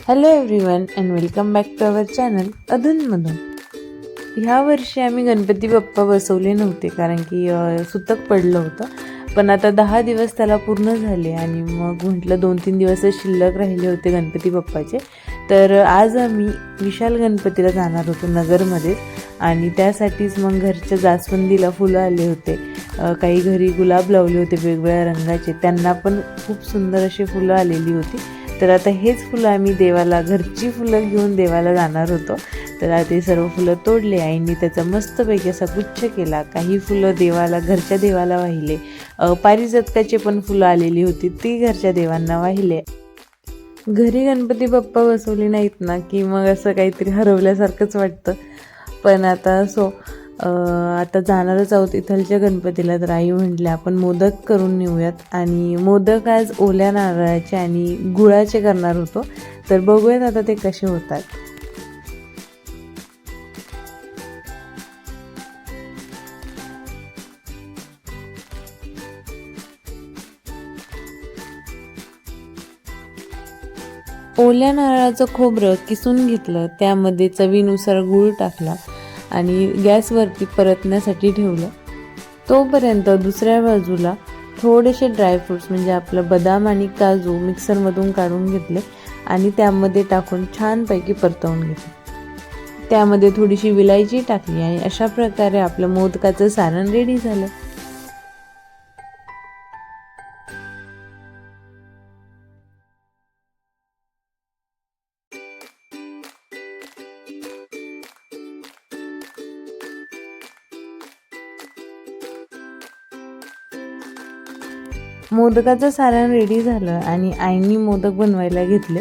Hello everyone and welcome back to our channel अधूनमधून. ह्या वर्षी आम्ही गणपती बाप्पा बसवले नव्हते कारण की सुतक पडलं होतं. पण आता 10 दिवस त्याला पूर्ण झाले आणि मग म्हटलं 2-3 दिवसच शिल्लक राहिले होते गणपती बाप्पाचे. तर आज आम्ही विशाल गणपतीला जाणार होतो नगरमध्येच आणि त्यासाठीच मग घरच्या जास्वंदीला फुलं आले होते. काही घरी गुलाब लावले होते वेगवेगळ्या रंगाचे, त्यांना पण खूप सुंदर अशी फुलं आलेली होती. तर आता हेच फुलं आम्ही देवाला, घरची फुलं घेऊन देवाला जाणार होतो. तर ते सर्व फुलं तोडले, आईंनी त्याचा मस्तपैकी असा गुच्छ केला. काही फुलं देवाला, घरच्या देवाला वाहिले. पारिजातकाची पण फुलं आलेली होती, ती घरच्या देवांना वाहिले. घरी गणपती बाप्पा बसवले नाहीत ना की मग असं काहीतरी हरवल्यासारखंच वाटतं. पण आता आता जाणारच आहोत इथलच्या गणपतीला. तर आई म्हटल्या आपण मोदक करून नेऊयात आणि मोदक आज ओल्या नारळाचे आणि गुळाचे करणार होतो. तर बघूयात आता ते कसे होतात. ओल्या नारळाचं खोबरं किसून घेतलं, त्यामध्ये चवीनुसार गूळ टाकला आणि गॅसवरती परतण्यासाठी ठेवलं. तोपर्यंत दुसऱ्या बाजूला थोडेसे ड्रायफ्रूट्स म्हणजे आपलं बदाम आणि काजू मिक्सरमधून काढून घेतले आणि त्यामध्ये टाकून छानपैकी परतवून घेतले. त्यामध्ये थोडीशी विलायची टाकली आणि अशा प्रकारे आपलं मोदकाचं सारण रेडी झालं. मोदकाचं सारण रेडी झालं आणि आईंनी मोदक बनवायला घेतले.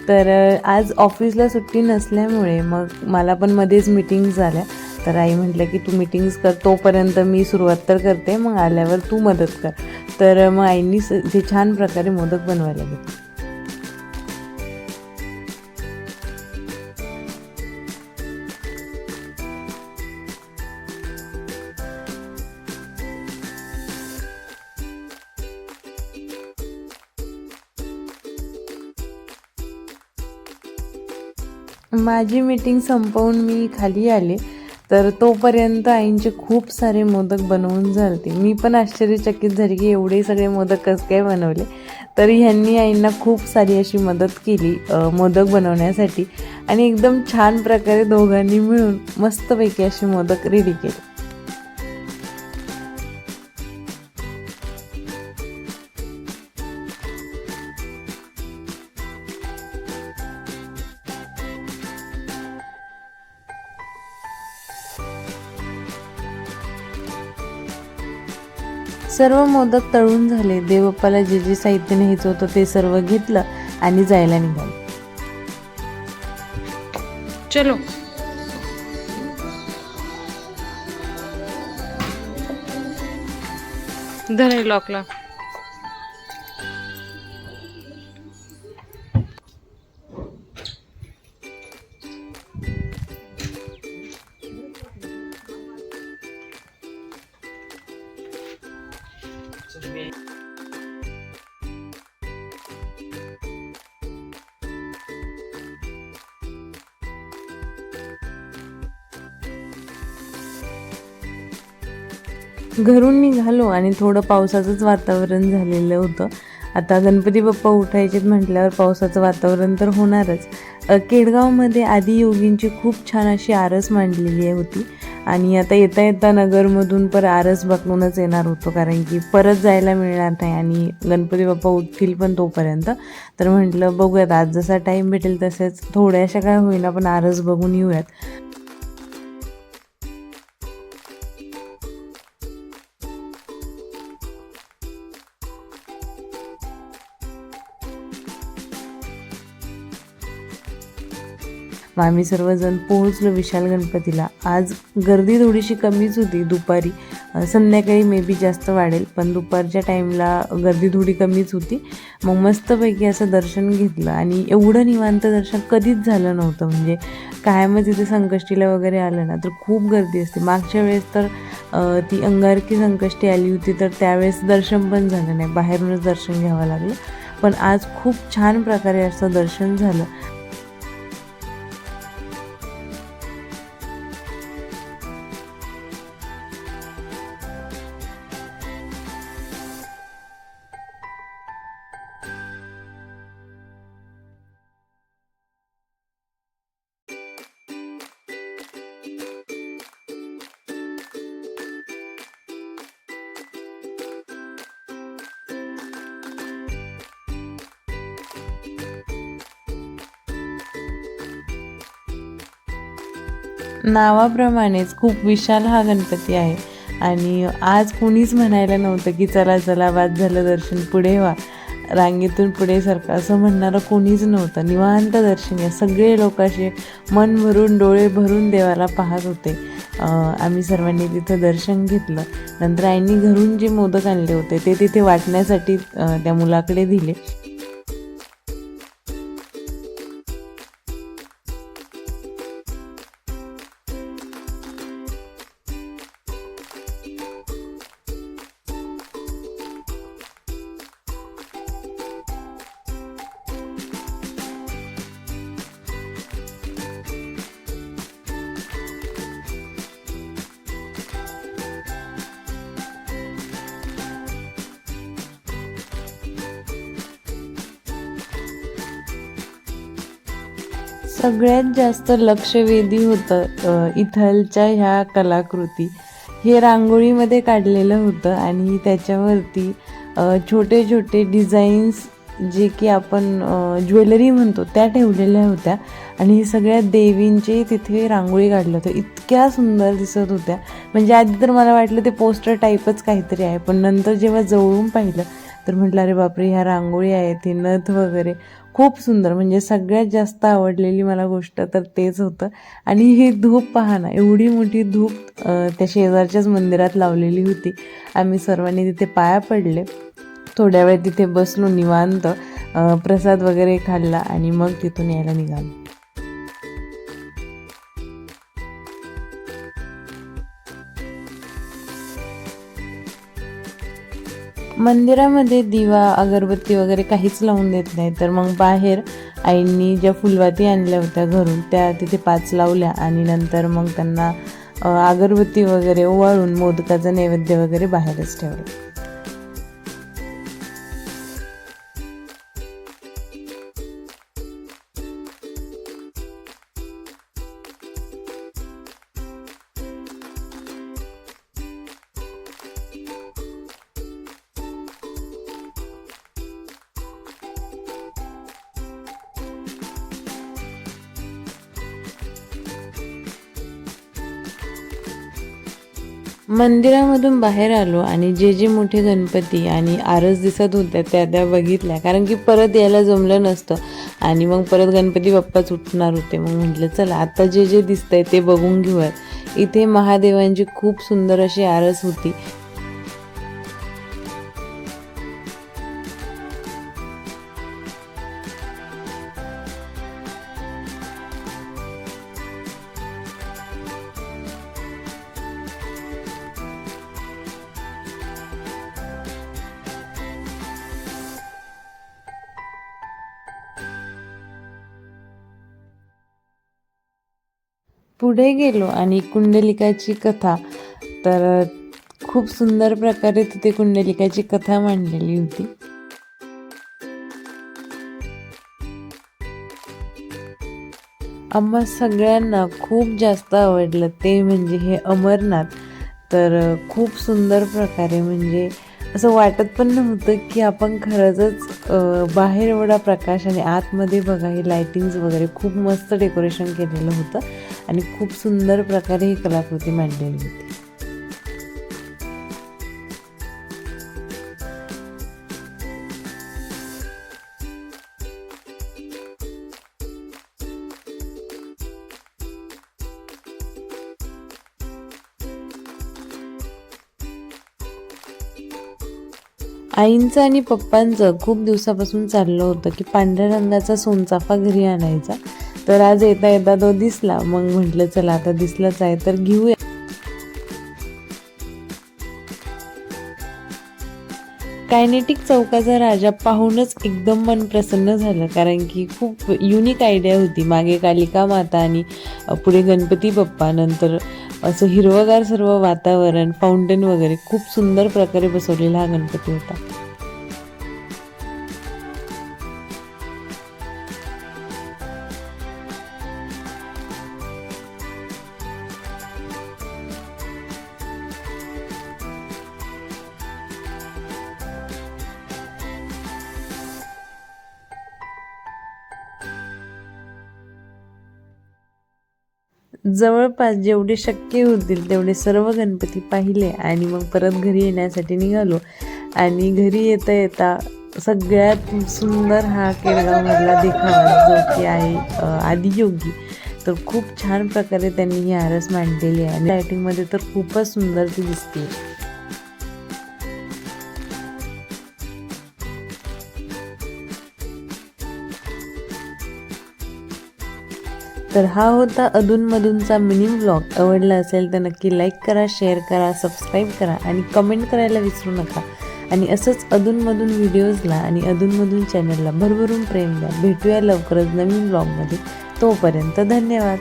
तर आज ऑफिसला सुट्टी नसल्यामुळे मग मला पण मध्येच मीटिंग्स झाल्या. तर आई म्हटलं की तू मीटिंग्स कर, तोपर्यंत मी सुरुवात तर करते, मग आल्यावर तू मदत कर. तर मग आईंनी ते छान प्रकारे मोदक बनवायला घेतले. माझी मीटिंग संपवून मी खाली आले तर तोपर्यंत आईंचे खूप सारे मोदक बनवून झालते. मी पण आश्चर्यचकित झाली की एवढे सगळे मोदक कसं काय बनवले. तर ह्यांनी आईंना खूप सारी अशी मदत केली मोदक बनवण्यासाठी आणि एकदम छान प्रकारे दोघांनी मिळून मस्तपैकी असे मोदक रेडी केले. सर्व मोदक तळून झाले. देवबाप्पाला जे जे साहित्य न्यायचं होतं ते सर्व घेतलं आणि जायला निघालो. चलो धरे लॉकला. घरून निघालो आणि थोडं पावसाचंच वातावरण झालेलं होतं. आता गणपती बाप्पा उठायचेत म्हटल्यावर पावसाचं वातावरण तर होणारच. केडगावमध्ये आदियोगींची खूप छान अशी आरस मांडलेली होती आणि आता येता येता नगरमधून पर आरस बघूनच येणार होतो कारण की परत जायला मिळणार नाही आणि गणपती बाप्पा उठतील पण तोपर्यंत. तर म्हटलं बघूयात आज जसा टाईम भेटेल तसेच थोड्याशा काय होईना पण आरस बघून येऊयात. मग आम्ही सर्वजण पोहोचलो विशाल गणपतीला. आज गर्दी थोडीशी कमीच होती दुपारी, संध्याकाळी मे बी जास्त वाढेल पण दुपारच्या टाईमला गर्दी थोडी कमीच होती. मग मस्तपैकी असं दर्शन घेतलं आणि एवढं निवांत दर्शन कधीच झालं नव्हतं. म्हणजे कायमच इथे संकष्टीला वगैरे आलं ना तर खूप गर्दी असते. मागच्या वेळेस तर ती अंगारकी संकष्टी आली होती तर त्यावेळेस दर्शन पण झालं नाही, बाहेरूनच दर्शन घ्यावं लागलं. पण आज खूप छान प्रकारे असं दर्शन झालं. नावाप्रमाणेच खूप विशाल हा गणपती आहे आणि आज कोणीच म्हणायला नव्हतं की चला चला बाद झालं दर्शन, पुढे व्हा, रांगेतून पुढे सारखं असं म्हणणारं कोणीच नव्हतं. निवांत दर्शन आहे. सगळे लोक असे मन भरून डोळे भरून देवाला पाहत होते. आम्ही सर्वांनी तिथं दर्शन घेतलं. नंतर आईंनी घरून जे मोदक आणले होते ते तिथे वाटण्यासाठी त्या मुलाकडे दिले. सगळ्यात जास्त लक्षवेधी होतं इथलच्या ह्या कलाकृती. हे रांगोळीमध्ये काढलेलं होतं आणि त्याच्यावरती छोटे छोटे डिझाईन्स जे की आपण ज्वेलरी म्हणतो त्या ठेवलेल्या होत्या आणि हे सगळ्या देवींचे तिथे रांगोळी काढलं होतं. इतक्या सुंदर दिसत होत्या. म्हणजे आधी तर मला वाटलं ते पोस्टर टाईपच काहीतरी आहे, पण नंतर जेव्हा जवळून पाहिलं तर म्हटलं अरे बापरे, ह्या रांगोळी आहेत, हे नथ वगैरे खूप सुंदर. म्हणजे सगळ्यात जास्त आवडलेली मला गोष्ट तर तेच होतं. आणि ही धूप पहा ना, एवढी मोठी धूप त्या शेजारच्याच मंदिरात लावलेली होती. आम्ही सर्वांनी तिथे पाया पडले, थोड्या वेळ तिथे बसलो निवांत, प्रसाद वगैरे खाल्ला आणि मग तिथून यायला निघालो. मंदिरामध्ये दिवा अगरबत्ती वगैरे काहीच लावून देत नाही. तर मग बाहेर आईंनी ज्या फुलवाती आणल्या होत्या घरून त्या तिथे 5 लावल्या आणि नंतर मग त्यांना अगरबत्ती वगैरे ओवाळून मोदकाचं नैवेद्य वगैरे बाहेरच ठेवलं. मंदिरामधून बाहेर आलो आणि जे मोठे गणपती आणि आरस दिसत होत्या त्या बघितल्या, कारण की परत यायला जमलं नसतं आणि मग परत गणपती बाप्पाच उठणार होते. मग म्हटलं चला आता जे दिसतंय ते बघून घेऊयात. इथे महादेवांची खूप सुंदर अशी आरस होती. पुढे गेलो आणि कुंडलिकाची कथा, तर खूप सुंदर प्रकारे तिथे कुंडलिकाची कथा मांडलेली होती. आम्हा सगळ्यांना खूप जास्त आवडलं ते म्हणजे हे अमरनाथ. तर खूप सुंदर प्रकारे, म्हणजे असं वाटत पण नव्हतं की आपण खरंच बाहेर एवढा प्रकाश आणि आतमध्ये बघा हे लायटिंग्स वगैरे खूप मस्त डेकोरेशन केलेलं होतं आणि खूप सुंदर प्रकारे ही कलाकृती मांडलेली होती. आईंचं आणि पप्पांचं खूप दिवसापासून चाललं होतं की पांढऱ्या रंगाचा सोनचाफा घरी आणायचा. तर आज येता येता तो दिसला. मग म्हटलं चला आता दिसलाच आहे तर घेऊया. कायनेटिक चौकाचा राजा पाहूनच एकदम मन प्रसन्न झालं, कारण की खूप युनिक आयडिया होती. मागे कालिका माता आणि पुढे गणपती बाप्पा, नंतर असं हिरवगार सर्व वातावरण, फाउंटेन वगैरे खूप सुंदर प्रकारे बसवलेला हा गणपती होता. जवळपास जेवढे शक्य होतील तेवढे सर्व गणपती पाहिले आणि मग परत घरी येण्यासाठी निघालो. आणि घरी येता येता सगळ्यात सुंदर हा केडगावमधला देखावा जो की आहे आदियोगी. तर खूप छान प्रकारे त्यांनी ही आरस मांडलेली आहे आणि लायटिंगमध्ये तर खूपच सुंदर ती दिसते. तर हा होता अधूनमधूनचा मिनी व्लॉग. आवडला असेल तर नक्की लाईक करा, शेअर करा, सबस्क्राईब करा आणि कमेंट करायला विसरू नका. आणि असंच अधूनमधून व्हिडिओजला आणि अधूनमधून चॅनलला भरभरून प्रेम द्या. भेटूया लवकरच नवीन व्लॉगमध्ये. तोपर्यंत धन्यवाद.